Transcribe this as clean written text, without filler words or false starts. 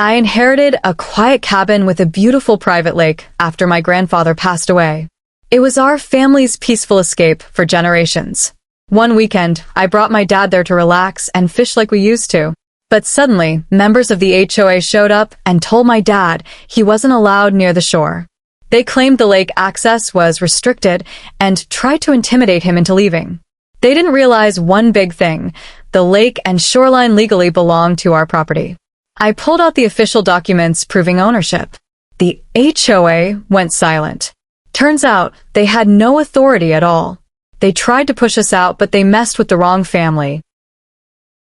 I inherited a quiet cabin with a beautiful private lake after my grandfather passed away. It was our family's peaceful escape for generations. One weekend, I brought my dad there to relax and fish like we used to. But suddenly, members of the HOA showed up and told my dad he wasn't allowed near the shore. They claimed the lake access was restricted and tried to intimidate him into leaving. They didn't realize one big thing: the lake and shoreline legally belong to our property. I pulled out the official documents proving ownership. The HOA went silent. Turns out they had no authority at all. They tried to push us out, but they messed with the wrong family.